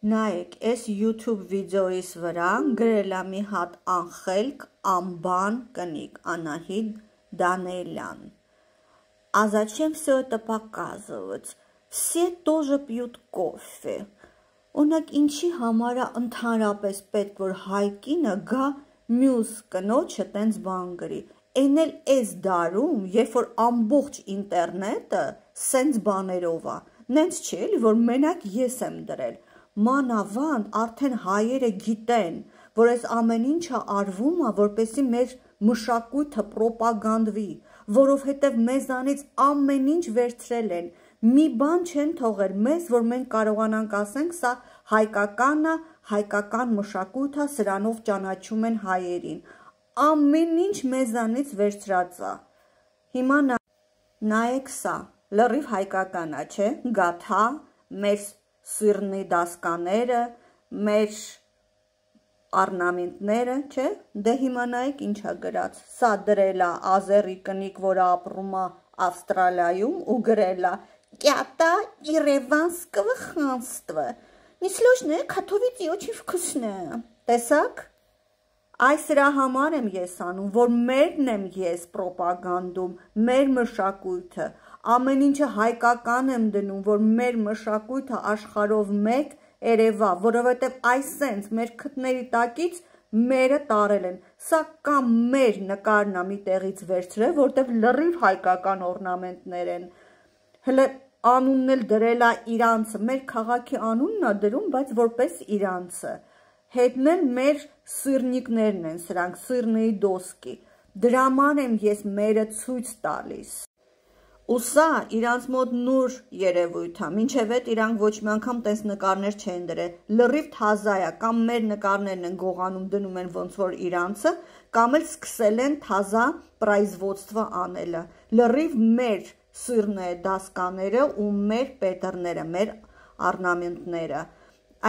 Նայեք, այս YouTube վիդեոյիս վրա գրել է մի հատ անխելք, անբան կնիկ, Անահիտ Դանիելյան. А зачем все это показывать? Все тоже пьют кофе. Օրինակ, ինչի համար է ընդհանրապես պետք որ հայկինը գա մյուս կնոջը տենց բան գրի։ Էն էլ էս դարում, երբ որ ամբողջ ինտերնետը սենց բաներով է, նենց չի էլի, որ մենակ ես եմ դրել։ Մանավանդ արդեն հայերը գիտեն, որ այս ամեն ինչը արվում է, որպեսզի մեր մշակույթը պրոպագանդվի, որովհետև մեզանից ամեն ինչ վերցրել են, մի բան չեն թողել մեզ, որ մենք կարողանանք ասենք, սա հայկական է, հայկական մշակույթ է, սրանով ճանաչում են հայերին, ամեն ինչ մեզանից վերցրած է, հիմա նայեք սա, լրիվ հայկական է, չէ, գաթա, մեր սիրնի դասկաները, մեր արնամենտները, չէ, դե հիմա նայեք ինչա գրած, սա դրել է ազերի կնիկ, որը ապրում է Ավստրալիայում ու գրել է «Կյատա Երևանսկого խանստվը», не сложно, Քաթովիցի очень вкусно, տեսակ, այս սրա համար եմ ես անում, որ մերն եմ ես պրոպագանդում, մեր մշակույթը, ամեն ինչը հայկական եմ դնում, որ մեր մշակույթը աշխարհով մեկ երևա, որովհետև այսենց մեր քթների տակից մերը տարել են, սա կամ մեր նկարն է մի տեղից վերցրել, որտեղ լրիվ հայկական օրնամենտներ են, հələ անունն էլ դրել է իրանցը, մեր քաղաքի անունն է դրում, բայց որպես իրանցը, հետն էլ մեր սիրնիկներն են սրանք, սիրնի դոսկի, դրաման եմ ես մերը ցույց տալիս, ու սա իրանց մոտ նոր երևույթ է, մինչև այդ իրանք ոչ մի անգամ տես նկարներ չեն դրել, լրիվ թազա է, կամ մեր նկարներն են գողանում դնում են ոնց որ իրանցը, կամ էլ սկսել են թազա պրայզվոցտվը անելը, լրիվ մեր սիրնե դասկաները ու մեր պետրները, մեր արնամենտները,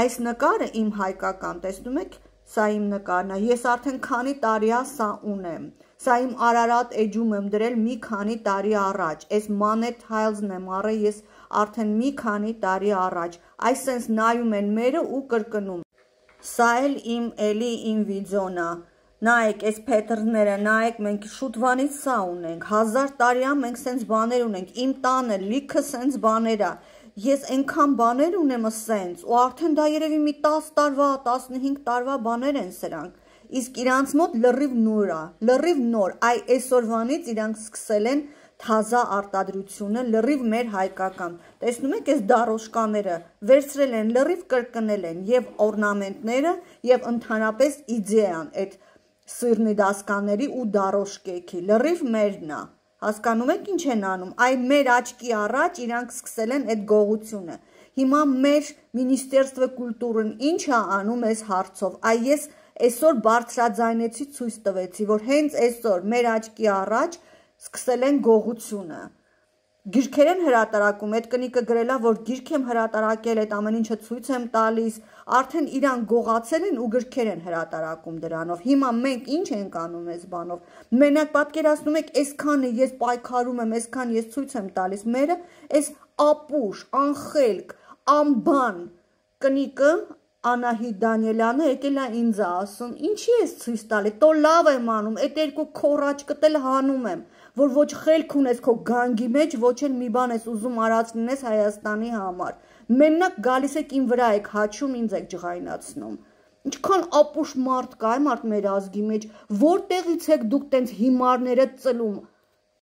այս նկարը իմ հայկական, տեսնում եք, սա իմ նկարն է, ես արդեն քանի տարի է սա ունեմ, սա իմ Արարատ էջում եմ դրել մի քանի տարի առաջ, այս Մանետ Tiles-ն եմ առել ես արդեն մի քանի տարի առաջ, այսպես նայում են մերը ու կրկնում, սա էլ իմ վիդեոն է, նայեք այս փետրները, նայեք մենք շուտվանից սա ունենք, 1000 տարի է մենք սենց բաներ ունենք, իմ տանը լիքը սենց բաներ է, ես այնքան բաներ ունեմ սենց, ու արդեն դա երևի մի 10 տարվա, 15 տարվա բաներ են սրանք, իսկ իրանց մոտ լրիվ նոր է, լրիվ նոր, այսօրվանից իրանք սկսել են թազա արտադրությունը, լրիվ մեր հայկական, տեսնում եք այս դարոշկաները, վերցրել են, լրիվ կրկնել են և օրնամենտները և ընդհանրապես իդեան, այդ սիրնի դասկաների ու դարոշկեքի, լրիվ մերն է, հասկանում եք ինչ են անում, այ մեր աչքի առաջ իրանք սկսել են այդ գողությունը, հիմա մեր Մինիստրство կուլտուրան ինչ է անում այս հարցով, այ ես այսօր բարձրաձայնեցի ցույց տվեցի, որ հենց այսօր մեր աչքի առաջ սկսել են գողությունը, գիրքեր են հրատարակում, այդ կնիկը գրել է, որ գիրք եմ հրատարակել, այդ ամեն ինչը ցույց եմ տալիս, արդեն իրան գողացել են ու գրքեր են հրատարակում դրանով, հիմա մենք ինչ ենք անում այս բանով, մենակ պատկերացնում եք, այսքանը ես պայքարում եմ, այսքան ես ցույց եմ տալիս, մերը, այս ապուշ, անխելք, անբան կնիկը, Անահիտ Դանիելյանը եկել է ինձ ասում, ինչի ես ցույց տալի, տո լավ եմ անում, այդ երկու քոռաչկդ էլ հանում եմ, որ ոչ խելք ունես քո գանգի մեջ, ոչ էլ մի բան ես ուզում արածնես Հայաստանի համար, մենակ գալիս եք իմ վրա եք հաչում, ինձ եք ջղայնացնում, ինչքան ապուշ մարդ կա, մարդ մեր ազգի մեջ, որտեղից եք դուք տենց հիմարները ծլում,